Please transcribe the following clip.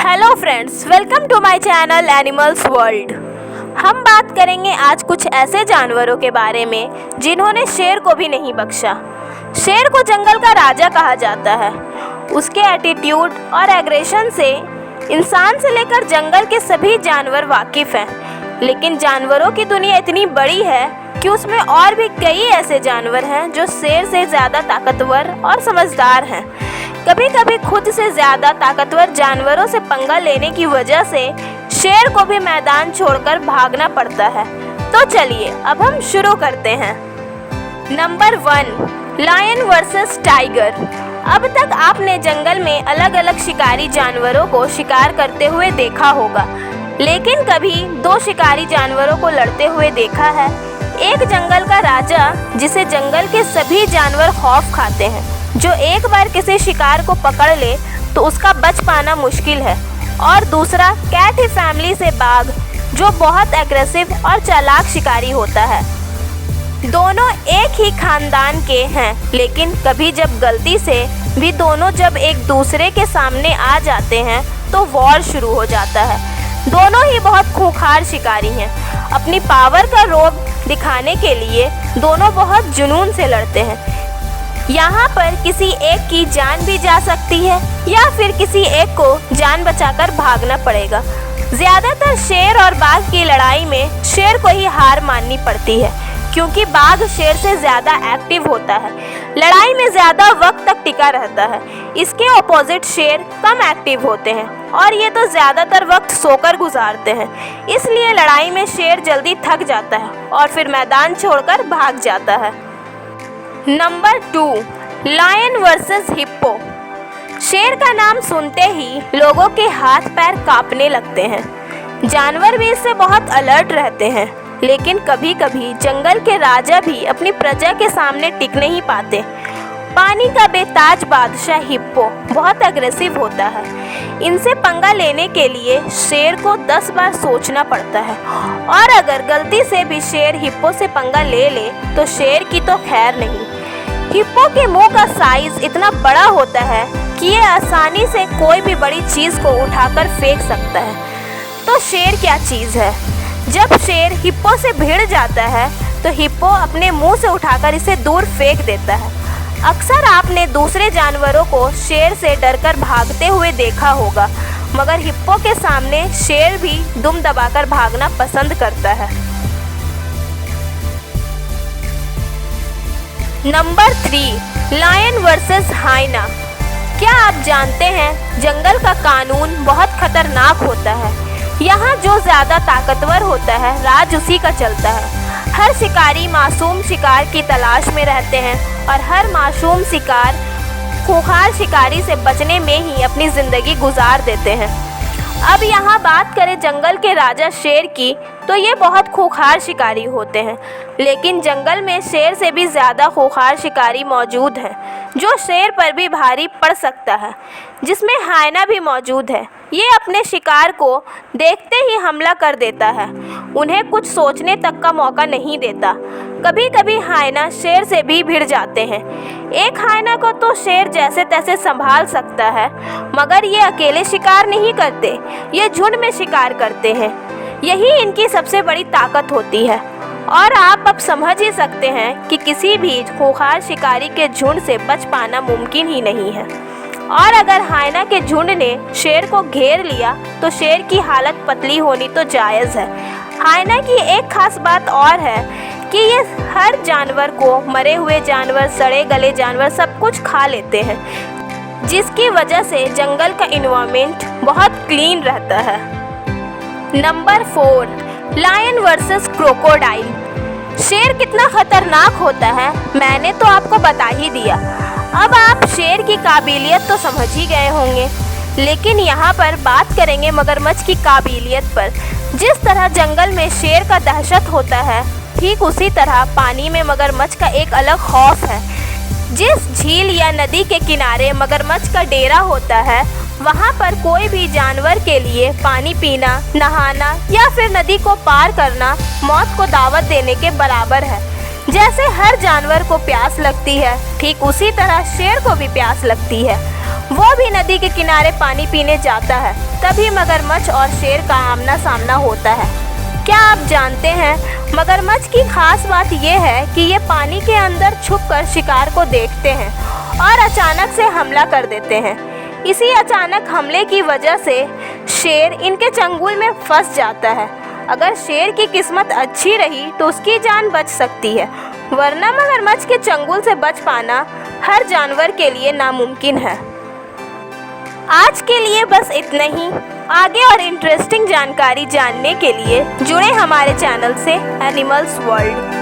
Hello friends, welcome to my channel animals world. हम बात करेंगे आज कुछ ऐसे जानवरों के बारे में जिन्होंने शेर को भी नहीं बख्शा। शेर को जंगल का राजा कहा जाता है। उसके एटीट्यूड और एग्रेशन से इंसान से लेकर जंगल के सभी जानवर वाकिफ़ हैं। लेकिन जानवरों की दुनिया इतनी बड़ी है कि उसमें और भी कई ऐसे जानवर हैं जो शेर से ज़्यादा ताकतवर और समझदार हैं। कभी कभी खुद से ज़्यादा ताकतवर जानवरों से पंगा लेने की वजह से शेर को भी मैदान छोड़कर भागना पड़ता है। तो चलिए अब हम शुरू करते हैं। Number 1, lion versus tiger. अब तक आपने जंगल में अलग अलग शिकारी जानवरों को शिकार करते हुए देखा होगा, लेकिन कभी दो शिकारी जानवरों को लड़ते हुए देखा है। एक जंगल का राजा जिसे जंगल के सभी जानवर खौफ खाते हैं, जो एक बार किसी शिकार को पकड़ ले तो उसका बच पाना मुश्किल है। और दूसरा कैट ही फैमिली से बाघ, जो बहुत एग्रेसिव और चालाक शिकारी होता है। दोनों एक ही खानदान के हैं, लेकिन कभी जब गलती से भी दोनों जब एक दूसरे के सामने आ जाते हैं तो वॉर शुरू हो जाता है। दोनों ही बहुत खूंखार शिकारी हैं। अपनी पावर का रोब दिखाने के लिए दोनों बहुत जुनून से लड़ते हैं। यहाँ पर किसी एक की जान भी जा सकती है या फिर किसी एक को जान बचाकर भागना पड़ेगा। ज़्यादातर शेर और बाघ की लड़ाई में शेर को ही हार माननी पड़ती है, क्योंकि बाघ शेर से ज़्यादा एक्टिव होता है, लड़ाई में ज़्यादा वक्त तक टिका रहता है। इसके ऑपोजिट शेर कम एक्टिव होते हैं और ये तो ज़्यादातर वक्त सोकर गुजारते हैं। इसलिए लड़ाई में शेर जल्दी थक जाता है और फिर मैदान छोड़कर भाग जाता है। Number 2, lion versus hippo. शेर का नाम सुनते ही लोगों के हाथ पैर कांपने लगते हैं। जानवर भी इससे बहुत अलर्ट रहते हैं, लेकिन कभी कभी जंगल के राजा भी अपनी प्रजा के सामने टिक नहीं पाते। पानी का बेताज बादशाह हिप्पो बहुत एग्रेसिव होता है। इनसे पंगा लेने के लिए शेर को 10 बार सोचना पड़ता है, और अगर गलती से भी शेर हिप्पो से पंगा ले ले तो शेर की तो खैर नहीं। हिप्पो के मुंह का साइज इतना बड़ा होता है कि ये आसानी से कोई भी बड़ी चीज़ को उठाकर फेंक सकता है। तो शेर क्या चीज़ है? जब शेर हिप्पो से भिड़ जाता है तो हिप्पो अपने मुंह से उठाकर इसे दूर फेंक देता है। अक्सर आपने दूसरे जानवरों को शेर से डरकर भागते हुए देखा होगा, मगर हिप्पो के सामने शेर भी दुम दबाकर भागना पसंद करता है। Number 3, lion versus hyena. क्या आप जानते हैं जंगल का कानून बहुत खतरनाक होता है। यहाँ जो ज़्यादा ताकतवर होता है राज उसी का चलता है। हर शिकारी मासूम शिकार की तलाश में रहते हैं और हर मासूम शिकार खूंखार शिकारी से बचने में ही अपनी ज़िंदगी गुजार देते हैं। अब यहाँ बात करें जंगल के राजा शेर की, तो ये बहुत खूंखार शिकारी होते हैं, लेकिन जंगल में शेर से भी ज़्यादा खूंखार शिकारी मौजूद हैं, जो शेर पर भी भारी पड़ सकता है, जिसमें हायना भी मौजूद है। ये अपने शिकार को देखते ही हमला कर देता है, उन्हें कुछ सोचने तक का मौका नहीं देता। कभी कभी हायना शेर से भी भिड़ जाते हैं। एक हायना को तो शेर जैसे तैसे संभाल सकता है, मगर ये अकेले शिकार नहीं करते, ये झुंड में शिकार करते हैं। यही इनकी सबसे बड़ी ताकत होती है। और आप अब समझ ही सकते हैं कि किसी भी खूंखार शिकारी के झुंड से बच पाना मुमकिन ही नहीं है। और अगर हायना के झुंड ने शेर को घेर लिया तो शेर की हालत पतली होनी तो जायज़ है। हायना की एक खास बात और है कि ये हर जानवर को, मरे हुए जानवर, सड़े गले जानवर, सब कुछ खा लेते हैं, जिसकी वजह से जंगल का इन्वायरमेंट बहुत क्लीन रहता है। Number 4, lion versus crocodile. शेर कितना खतरनाक होता है मैंने तो आपको बता ही दिया। अब आप शेर की काबिलियत तो समझ ही गए होंगे, लेकिन यहाँ पर बात करेंगे मगरमच्छ की काबिलियत पर। जिस तरह जंगल में शेर का दहशत होता है, ठीक उसी तरह पानी में मगरमच्छ का एक अलग खौफ है। जिस झील या नदी के किनारे मगरमच्छ का डेरा होता है, वहाँ पर कोई भी जानवर के लिए पानी पीना, नहाना या फिर नदी को पार करना मौत को दावत देने के बराबर है। जैसे हर जानवर को प्यास लगती है, ठीक उसी तरह शेर को भी प्यास लगती है। वो भी नदी के किनारे पानी पीने जाता है, तभी मगरमच्छ और शेर का आमना सामना होता है। क्या आप जानते हैं मगरमच्छ की खास बात यह है कि ये पानी के अंदर छुपकर शिकार को देखते हैं और अचानक से हमला कर देते हैं। इसी अचानक हमले की वजह से शेर इनके चंगुल में फंस जाता है। अगर शेर की किस्मत अच्छी रही तो उसकी जान बच सकती है, वरना मगरमच्छ के चंगुल से बच पाना हर जानवर के लिए नामुमकिन है। आज के लिए बस इतना ही। आगे और इंटरेस्टिंग जानकारी जानने के लिए जुड़े हमारे चैनल से एनिमल्स वर्ल्ड।